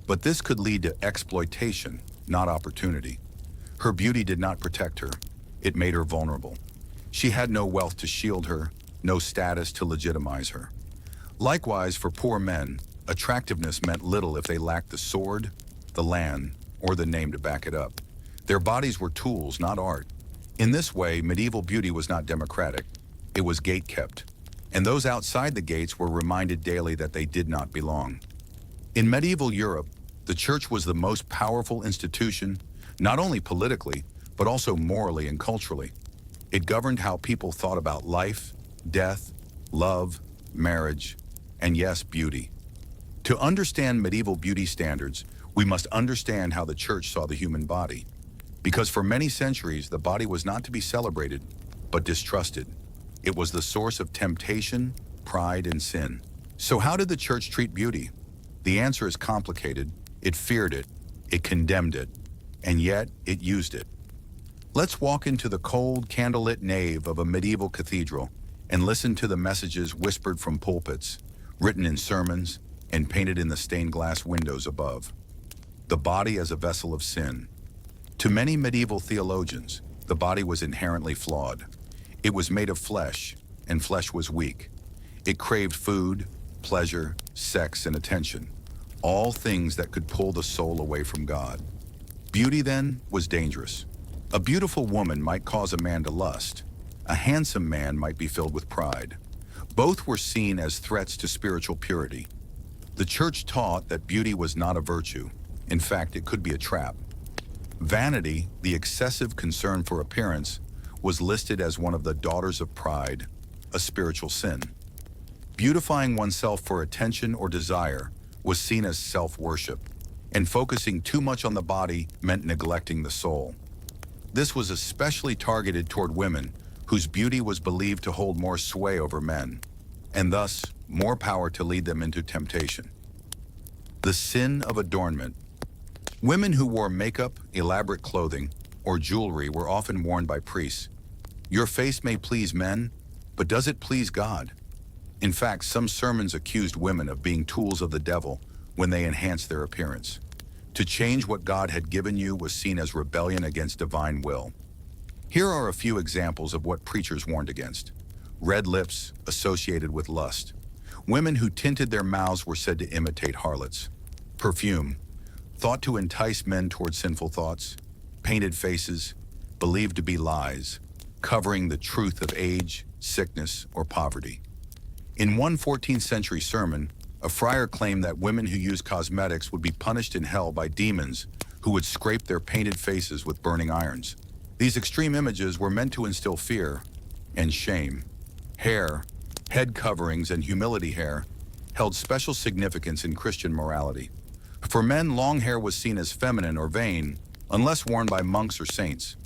but this could lead to exploitation, not opportunity. Her beauty did not protect her, it made her vulnerable. She had no wealth to shield her, no status to legitimize her. Likewise, for poor men, attractiveness meant little if they lacked the sword, the land, or the name to back it up. Their bodies were tools, not art. In this way, medieval beauty was not democratic, it was gate-kept. And those outside the gates were reminded daily that they did not belong. In medieval Europe, the church was the most powerful institution, not only politically, but also morally and culturally. It governed how people thought about life, death, love, marriage, and yes, beauty. To understand medieval beauty standards, we must understand how the church saw the human body. Because for many centuries, the body was not to be celebrated, but distrusted. It was the source of temptation, pride, and sin. So how did the church treat beauty? The answer is complicated. It feared it, it condemned it, and yet it used it. Let's walk into the cold, candlelit nave of a medieval cathedral and listen to the messages whispered from pulpits, written in sermons, and painted in the stained glass windows above. The body as a vessel of sin. To many medieval theologians, the body was inherently flawed. It was made of flesh, and flesh was weak. It craved food, pleasure, sex, and attention, all things that could pull the soul away from God. Beauty, then, was dangerous. A beautiful woman might cause a man to lust. A handsome man might be filled with pride. Both were seen as threats to spiritual purity. The church taught that beauty was not a virtue. In fact, it could be a trap. Vanity, the excessive concern for appearance, was listed as one of the daughters of pride, a spiritual sin. Beautifying oneself for attention or desire was seen as self-worship, and focusing too much on the body meant neglecting the soul. This was especially targeted toward women whose beauty was believed to hold more sway over men, and thus more power to lead them into temptation. The sin of adornment. Women who wore makeup, elaborate clothing, or jewelry were often warned by priests. Your face may please men, but does it please God? In fact, some sermons accused women of being tools of the devil when they enhanced their appearance. To change what God had given you was seen as rebellion against divine will. Here are a few examples of what preachers warned against. Red lips associated with lust. Women who tinted their mouths were said to imitate harlots. Perfume, thought to entice men toward sinful thoughts. Painted faces, believed to be lies, covering the truth of age, sickness, or poverty. In one 14th century sermon, a friar claimed that women who used cosmetics would be punished in hell by demons who would scrape their painted faces with burning irons. These extreme images were meant to instill fear and shame. Hair, head coverings, and humility hair held special significance in Christian morality. For men, long hair was seen as feminine or vain, unless worn by monks or saints.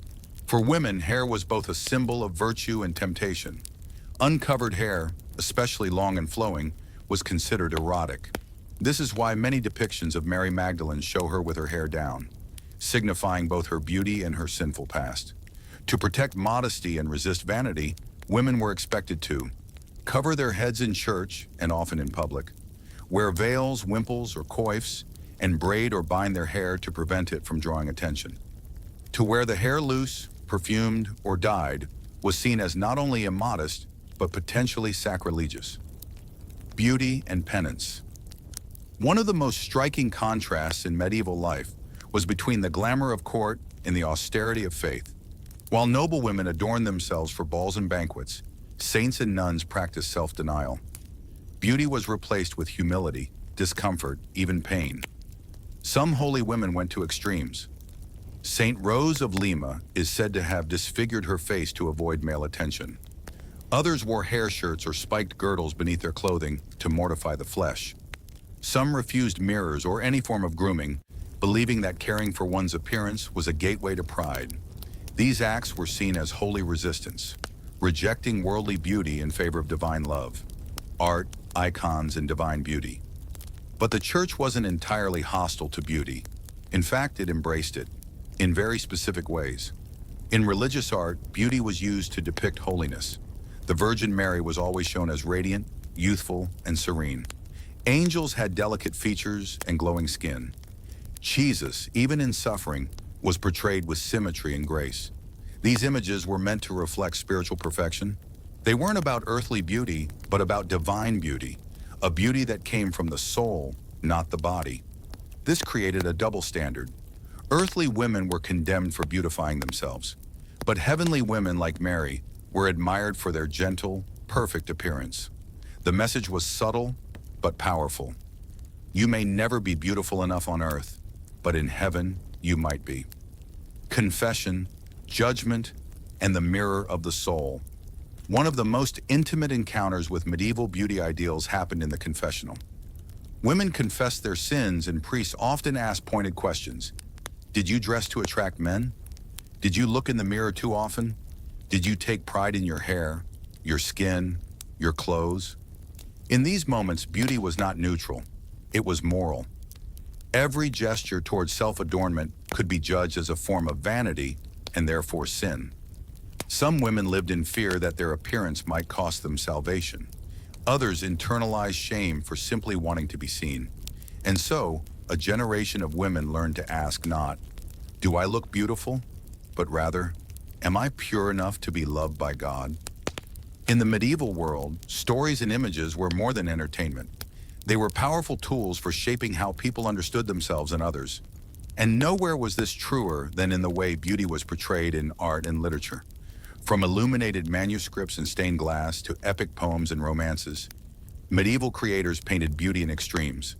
For women, hair was both a symbol of virtue and temptation. Uncovered hair, especially long and flowing, was considered erotic. This is why many depictions of Mary Magdalene show her with her hair down, signifying both her beauty and her sinful past. To protect modesty and resist vanity, women were expected to cover their heads in church and often in public, wear veils, wimples, or coifs, and braid or bind their hair to prevent it from drawing attention. To wear the hair loose, perfumed, or dyed was seen as not only immodest, but potentially sacrilegious. Beauty and penance. One of the most striking contrasts in medieval life was between the glamour of court and the austerity of faith. While noble women adorned themselves for balls and banquets, saints and nuns practiced self-denial. Beauty was replaced with humility, discomfort, even pain. Some holy women went to extremes. Saint Rose of Lima is said to have disfigured her face to avoid male attention. Others wore hair shirts or spiked girdles beneath their clothing to mortify the flesh. Some refused mirrors or any form of grooming, believing that caring for one's appearance was a gateway to pride. These acts were seen as holy resistance, rejecting worldly beauty in favor of divine love, art, icons, and divine beauty. But the church wasn't entirely hostile to beauty. In fact, it embraced it, in very specific ways. In religious art, beauty was used to depict holiness. The Virgin Mary was always shown as radiant, youthful, and serene. Angels had delicate features and glowing skin. Jesus, even in suffering, was portrayed with symmetry and grace. These images were meant to reflect spiritual perfection. They weren't about earthly beauty, but about divine beauty, a beauty that came from the soul, not the body. This created a double standard. Earthly women were condemned for beautifying themselves, but heavenly women like Mary were admired for their gentle, perfect appearance. The message was subtle, but powerful. You may never be beautiful enough on earth, but in heaven you might be. Confession, judgment, and the mirror of the soul. One of the most intimate encounters with medieval beauty ideals happened in the confessional. Women confessed their sins, and priests often asked pointed questions. Did you dress to attract men? Did you look in the mirror too often? Did you take pride in your hair, your skin, your clothes? In these moments, beauty was not neutral. It was moral. Every gesture towards self-adornment could be judged as a form of vanity and therefore sin. Some women lived in fear that their appearance might cost them salvation. Others internalized shame for simply wanting to be seen. And so, a generation of women learned to ask not, "Do I look beautiful?" but rather, "Am I pure enough to be loved by God?" In the medieval world, stories and images were more than entertainment. They were powerful tools for shaping how people understood themselves and others. And nowhere was this truer than in the way beauty was portrayed in art and literature. From illuminated manuscripts and stained glass to epic poems and romances, medieval creators painted beauty in extremes.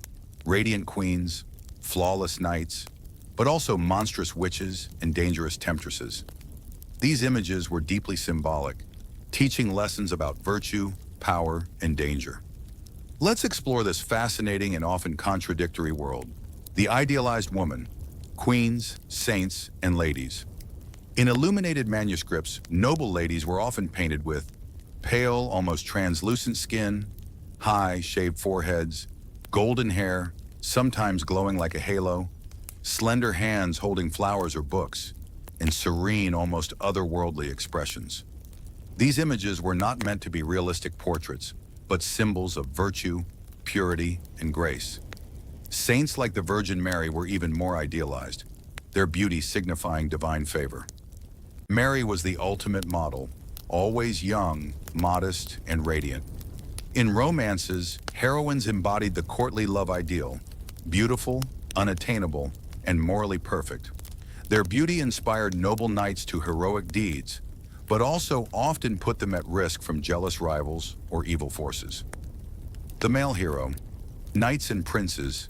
Radiant queens, flawless knights, but also monstrous witches and dangerous temptresses. These images were deeply symbolic, teaching lessons about virtue, power, and danger. Let's explore this fascinating and often contradictory world. The idealized woman, queens, saints, and ladies. In illuminated manuscripts, noble ladies were often painted with pale, almost translucent skin, high, shaved foreheads, golden hair, sometimes glowing like a halo, slender hands holding flowers or books, and serene, almost otherworldly expressions. These images were not meant to be realistic portraits, but symbols of virtue, purity, and grace. Saints like the Virgin Mary were even more idealized, their beauty signifying divine favor. Mary was the ultimate model, always young, modest, and radiant. In romances, heroines embodied the courtly love ideal, beautiful, unattainable, and morally perfect. Their beauty inspired noble knights to heroic deeds, but also often put them at risk from jealous rivals or evil forces. The male hero, knights and princes.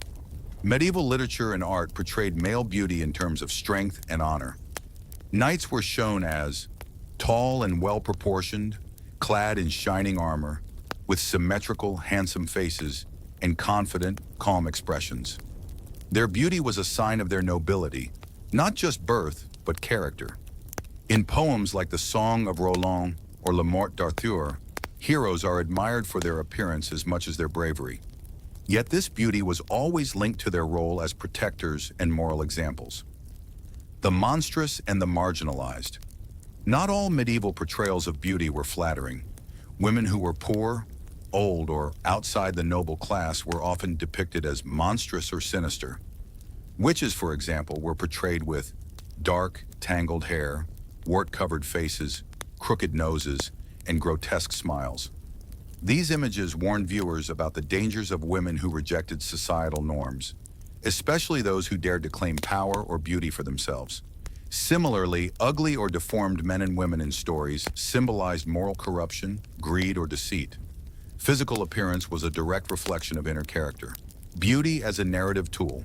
Medieval literature and art portrayed male beauty in terms of strength and honor. Knights were shown as tall and well-proportioned, clad in shining armor, with symmetrical, handsome faces and confident, calm expressions. Their beauty was a sign of their nobility, not just birth, but character. In poems like the Song of Roland or La Morte d'Arthur, heroes are admired for their appearance as much as their bravery. Yet this beauty was always linked to their role as protectors and moral examples. The monstrous and the marginalized. Not all medieval portrayals of beauty were flattering. Women who were poor, old, or outside the noble class were often depicted as monstrous or sinister. Witches, for example, were portrayed with dark, tangled hair, wart-covered faces, crooked noses, and grotesque smiles. These images warned viewers about the dangers of women who rejected societal norms, especially those who dared to claim power or beauty for themselves. Similarly, ugly or deformed men and women in stories symbolized moral corruption, greed, or deceit. Physical appearance was a direct reflection of inner character. Beauty as a narrative tool.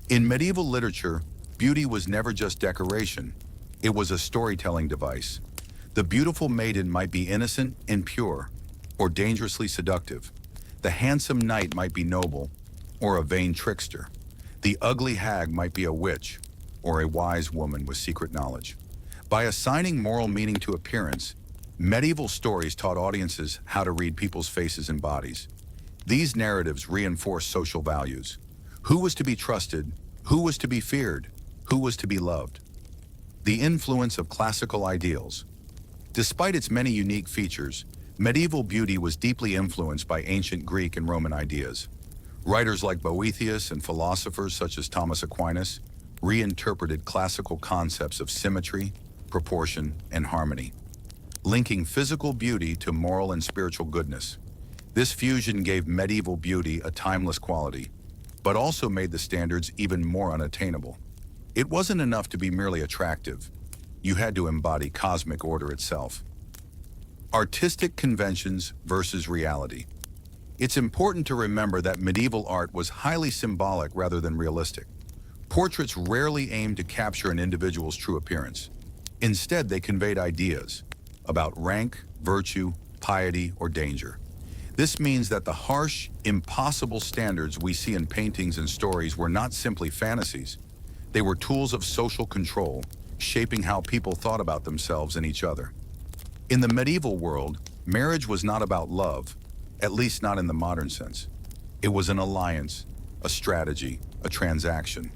In medieval literature, beauty was never just decoration. It was a storytelling device. The beautiful maiden might be innocent and pure, or dangerously seductive. The handsome knight might be noble, or a vain trickster. The ugly hag might be a witch, or a wise woman with secret knowledge. By assigning moral meaning to appearance, medieval stories taught audiences how to read people's faces and bodies. These narratives reinforced social values. Who was to be trusted? Who was to be feared? Who was to be loved? The influence of classical ideals. Despite its many unique features, medieval beauty was deeply influenced by ancient Greek and Roman ideas. Writers like Boethius and philosophers such as Thomas Aquinas reinterpreted classical concepts of symmetry, proportion, and harmony, linking physical beauty to moral and spiritual goodness. This fusion gave medieval beauty a timeless quality, but also made the standards even more unattainable. It wasn't enough to be merely attractive. You had to embody cosmic order itself. Artistic conventions versus reality. It's important to remember that medieval art was highly symbolic rather than realistic. Portraits rarely aimed to capture an individual's true appearance. Instead, they conveyed ideas about rank, virtue, piety, or danger. This means that the harsh, impossible standards we see in paintings and stories were not simply fantasies. They were tools of social control, shaping how people thought about themselves and each other. In the medieval world, marriage was not about love, at least not in the modern sense. It was an alliance, a strategy, a transaction.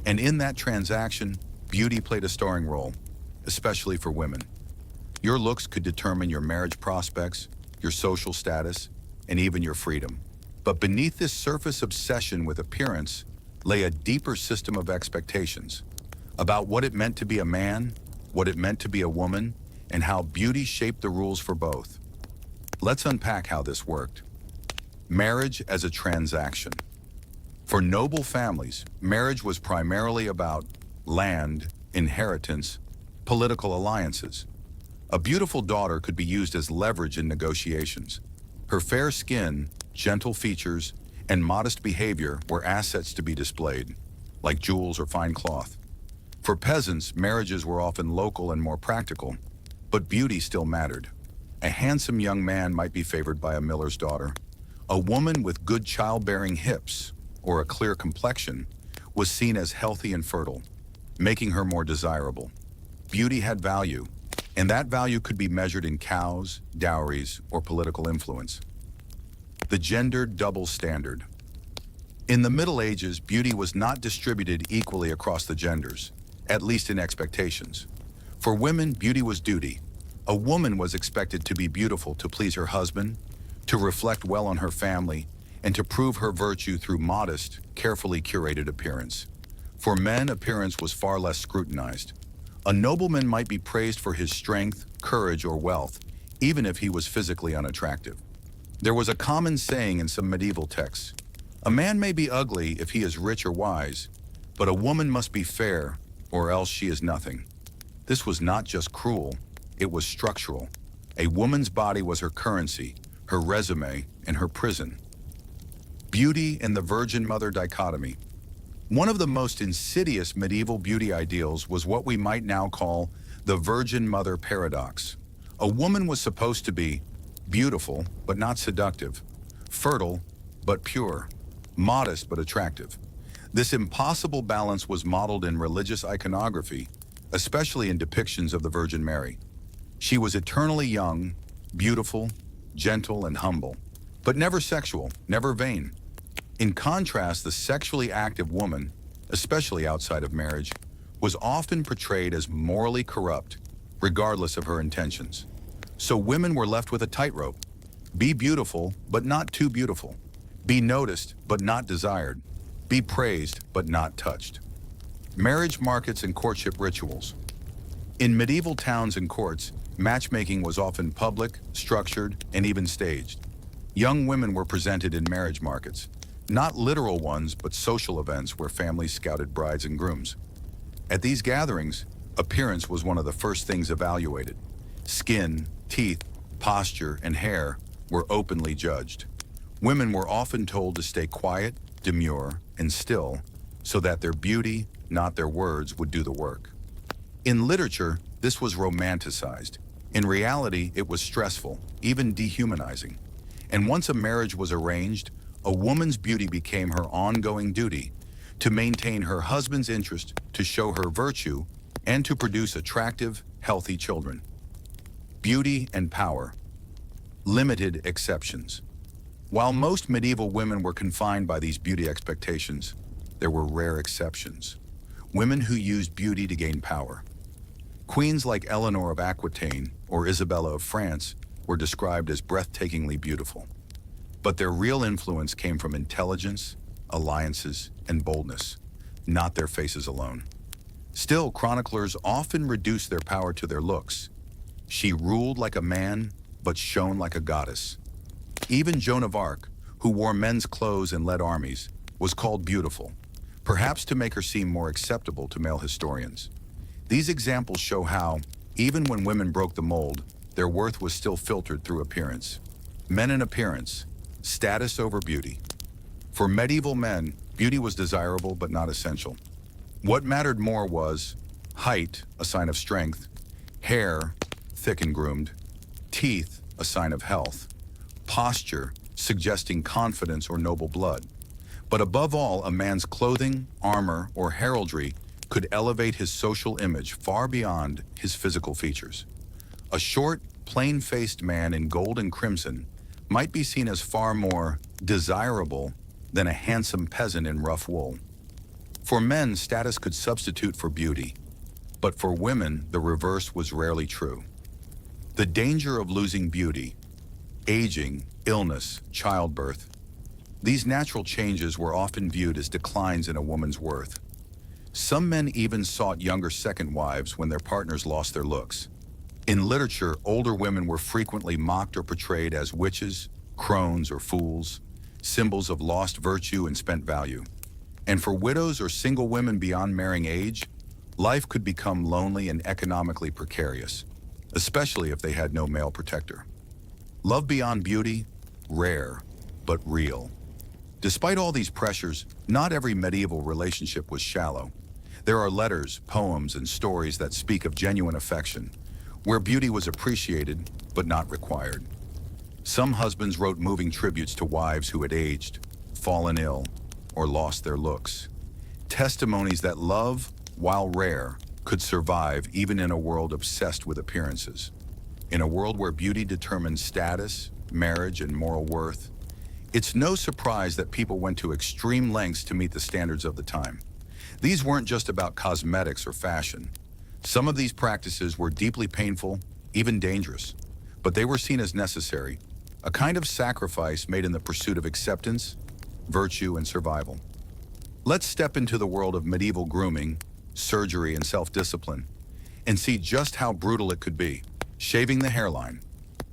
And in that transaction, beauty played a starring role, especially for women. Your looks could determine your marriage prospects, your social status, and even your freedom. But beneath this surface obsession with appearance lay a deeper system of expectations about what it meant to be a man, what it meant to be a woman, and how beauty shaped the rules for both. Let's unpack how this worked. Marriage as a transaction. For noble families, marriage was primarily about land, inheritance, political alliances. A beautiful daughter could be used as leverage in negotiations. Her fair skin, gentle features, and modest behavior were assets to be displayed, like jewels or fine cloth. For peasants, marriages were often local and more practical, but beauty still mattered. A handsome young man might be favored by a miller's daughter. A woman with good childbearing hips or a clear complexion was seen as healthy and fertile, making her more desirable. beauty had value, and that value could be measured in cows, dowries, or political influence. The gendered double standard. In the Middle Ages, beauty was not distributed equally across the genders, at least in expectations. For women, beauty was duty. A woman was expected to be beautiful to please her husband, to reflect well on her family, and to prove her virtue through modest, carefully curated appearance. For men, appearance was far less scrutinized. A nobleman might be praised for his strength, courage, or wealth, even if he was physically unattractive. There was a common saying in some medieval texts: a man may be ugly if he is rich or wise, but a woman must be fair, or else she is nothing. This was not just cruel, it was structural. A woman's body was her currency, her resume, and her prison. Beauty and the Virgin Mother dichotomy. One of the most insidious medieval beauty ideals was what we might now call the Virgin Mother paradox. A woman was supposed to be beautiful but not seductive, fertile but pure, modest but attractive. This impossible balance was modeled in religious iconography, especially in depictions of the Virgin Mary. She was eternally young, beautiful, gentle, and humble, but never sexual, never vain. In contrast, the sexually active woman, especially outside of marriage, was often portrayed as morally corrupt, regardless of her intentions. So women were left with a tightrope. Be beautiful, but not too beautiful. Be noticed, but not desired. Be praised, but not touched. Marriage markets and courtship rituals. In medieval towns and courts, matchmaking was often public, structured, and even staged. Young women were presented in marriage markets, not literal ones, but social events where families scouted brides and grooms. At these gatherings, appearance was one of the first things evaluated. Skin, teeth, posture, and hair were openly judged. Women were often told to stay quiet, demure, and still, so that their beauty, not their words, would do the work. In literature, this was romanticized. In reality, it was stressful, even dehumanizing. And once a marriage was arranged, a woman's beauty became her ongoing duty to maintain her husband's interest, to show her virtue, and to produce attractive, healthy children. Beauty and power. Limited exceptions. While most medieval women were confined by these beauty expectations, there were rare exceptions. Women who used beauty to gain power. Queens like Eleanor of Aquitaine or Isabella of France were described as breathtakingly beautiful. But their real influence came from intelligence, alliances, and boldness, not their faces alone. Still, chroniclers often reduced their power to their looks. She ruled like a man, but shone like a goddess. Even Joan of Arc, who wore men's clothes and led armies, was called beautiful, perhaps to make her seem more acceptable to male historians. These examples show how, even when women broke the mold, their worth was still filtered through appearance. Men and appearance, status over beauty. For medieval men, beauty was desirable but not essential. What mattered more was height, a sign of strength, hair, thick and groomed, teeth, a sign of health, posture, suggesting confidence or noble blood. But above all, a man's clothing, armor, or heraldry could elevate his social image far beyond his physical features. A short, plain-faced man in gold and crimson might be seen as far more desirable than a handsome peasant in rough wool. For men, status could substitute for beauty, but for women, the reverse was rarely true. The danger of losing beauty, aging, illness, childbirth. These natural changes were often viewed as declines in a woman's worth. Some men even sought younger second wives when their partners lost their looks. In literature, older women were frequently mocked or portrayed as witches, crones, or fools, symbols of lost virtue and spent value. And for widows or single women beyond marrying age, life could become lonely and economically precarious, especially if they had no male protector. Love beyond beauty, rare, but real. Despite all these pressures, not every medieval relationship was shallow. There are letters, poems, and stories that speak of genuine affection, where beauty was appreciated but not required. Some husbands wrote moving tributes to wives who had aged, fallen ill, or lost their looks. Testimonies that love, while rare, could survive even in a world obsessed with appearances. In a world where beauty determines status, marriage, and moral worth, it's no surprise that people went to extreme lengths to meet the standards of the time. These weren't just about cosmetics or fashion. Some of these practices were deeply painful, even dangerous, but they were seen as necessary, a kind of sacrifice made in the pursuit of acceptance, virtue, and survival. Let's step into the world of medieval grooming, surgery, and self-discipline, and see just how brutal it could be. Shaving the hairline,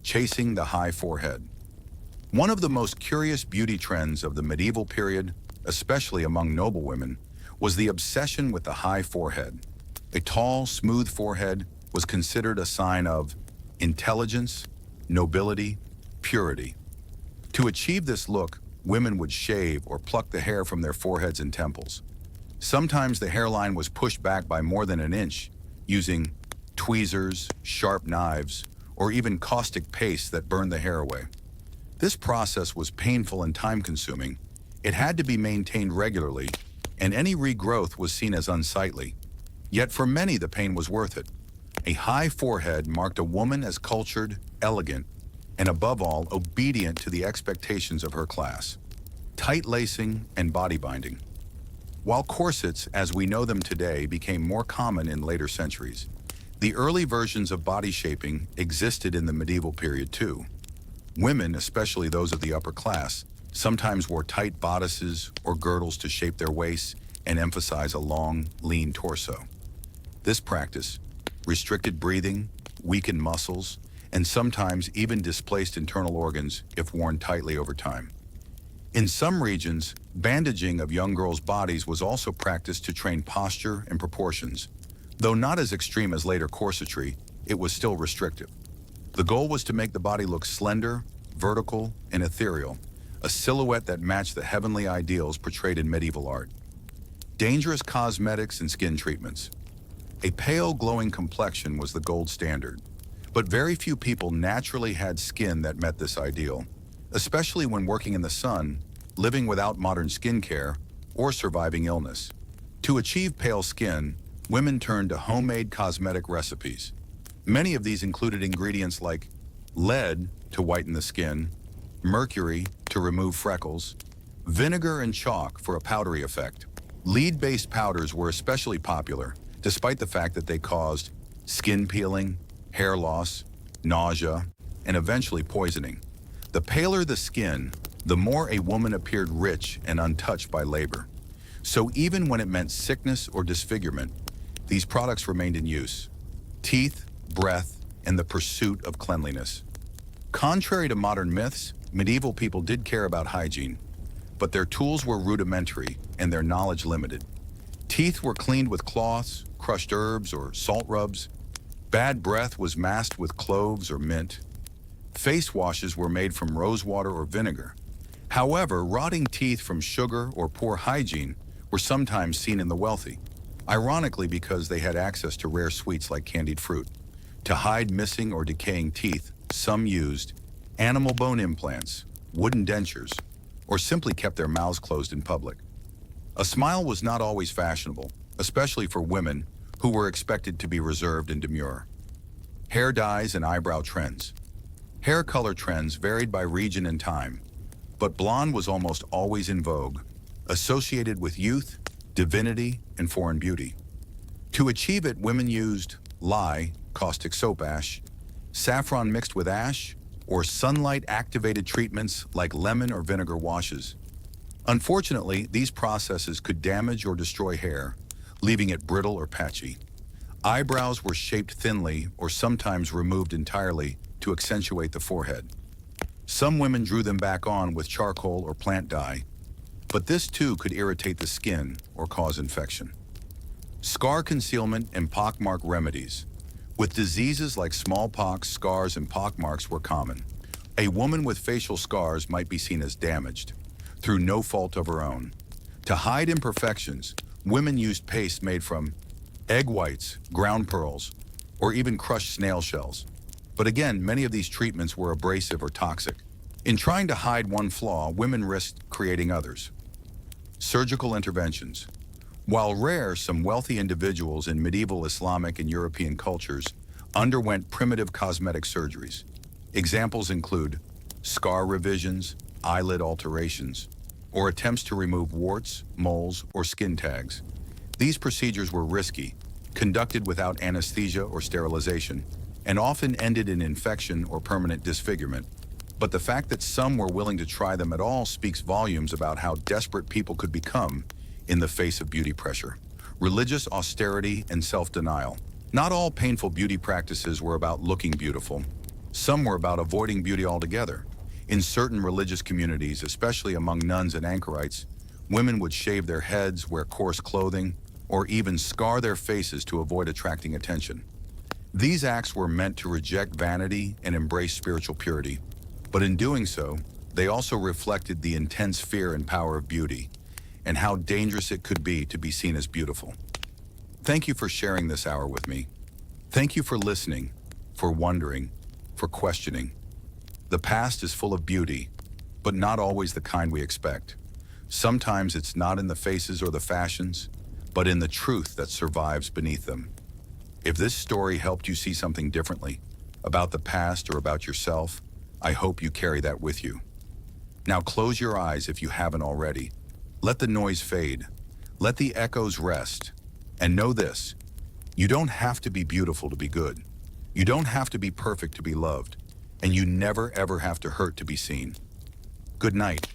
chasing the high forehead. One of the most curious beauty trends of the medieval period, especially among noble women, was the obsession with the high forehead. A tall, smooth forehead was considered a sign of intelligence, nobility, purity. To achieve this look, women would shave or pluck the hair from their foreheads and temples. Sometimes the hairline was pushed back by more than an inch, using tweezers, sharp knives, or even caustic paste that burned the hair away. This process was painful and time-consuming. It had to be maintained regularly, and any regrowth was seen as unsightly. Yet for many, the pain was worth it. A high forehead marked a woman as cultured, elegant, and above all, obedient to the expectations of her class. Tight lacing and body binding. While corsets, as we know them today, became more common in later centuries, the early versions of body shaping existed in the medieval period too. Women, especially those of the upper class, sometimes wore tight bodices or girdles to shape their waists and emphasize a long, lean torso. This practice restricted breathing, weakened muscles, and sometimes even displaced internal organs if worn tightly over time. In some regions, bandaging of young girls' bodies was also practiced to train posture and proportions. Though not as extreme as later corsetry, it was still restrictive. The goal was to make the body look slender, vertical, and ethereal, a silhouette that matched the heavenly ideals portrayed in medieval art. Dangerous cosmetics and skin treatments. A pale, glowing complexion was the gold standard, but very few people naturally had skin that met this ideal, especially when working in the sun, living without modern skincare, or surviving illness. To achieve pale skin, women turned to homemade cosmetic recipes. Many of these included ingredients like lead to whiten the skin, mercury to remove freckles, vinegar and chalk for a powdery effect. Lead-based powders were especially popular, despite the fact that they caused skin peeling, hair loss, nausea, and eventually poisoning. The paler the skin, the more a woman appeared rich and untouched by labor. So even when it meant sickness or disfigurement, these products remained in use. Teeth, breath, and the pursuit of cleanliness. Contrary to modern myths, medieval people did care about hygiene, but their tools were rudimentary and their knowledge limited. Teeth were cleaned with cloths, crushed herbs, or salt rubs. Bad breath was masked with cloves or mint. Face washes were made from rose water or vinegar. However, rotting teeth from sugar or poor hygiene were sometimes seen in the wealthy, ironically because they had access to rare sweets like candied fruit. To hide missing or decaying teeth, some used animal bone implants, wooden dentures, or simply kept their mouths closed in public. A smile was not always fashionable, especially for women who were expected to be reserved and demure. Hair dyes and eyebrow trends. Hair color trends varied by region and time, but blonde was almost always in vogue, associated with youth, divinity, and foreign beauty. To achieve it, women used lye, caustic soap ash, saffron mixed with ash, or sunlight-activated treatments like lemon or vinegar washes. Unfortunately, these processes could damage or destroy hair, leaving it brittle or patchy. Eyebrows were shaped thinly or sometimes removed entirely to accentuate the forehead. Some women drew them back on with charcoal or plant dye, but this too could irritate the skin or cause infection. Scar concealment and pockmark remedies. With diseases like smallpox, scars and pockmarks were common. A woman with facial scars might be seen as damaged, through no fault of her own. To hide imperfections, women used paste made from egg whites, ground pearls, or even crushed snail shells. But again, many of these treatments were abrasive or toxic. In trying to hide one flaw, women risked creating others. Surgical interventions. While rare, some wealthy individuals in medieval Islamic and European cultures underwent primitive cosmetic surgeries. Examples include scar revisions, eyelid alterations, or attempts to remove warts, moles, or skin tags. These procedures were risky, conducted without anesthesia or sterilization, and often ended in infection or permanent disfigurement. But the fact that some were willing to try them at all speaks volumes about how desperate people could become in the face of beauty pressure. Religious austerity and self-denial. Not all painful beauty practices were about looking beautiful. Some were about avoiding beauty altogether. In certain religious communities, especially among nuns and anchorites, women would shave their heads, wear coarse clothing, or even scar their faces to avoid attracting attention. These acts were meant to reject vanity and embrace spiritual purity. But in doing so, they also reflected the intense fear and power of beauty, and how dangerous it could be to be seen as beautiful. Thank you for sharing this hour with me. Thank you for listening, for wondering, for questioning. The past is full of beauty, but not always the kind we expect. Sometimes it's not in the faces or the fashions, but in the truth that survives beneath them. If this story helped you see something differently about the past or about yourself, I hope you carry that with you. Now close your eyes if you haven't already. Let the noise fade. Let the echoes rest. And know this, you don't have to be beautiful to be good. You don't have to be perfect to be loved. And you never ever have to hurt to be seen. Good night.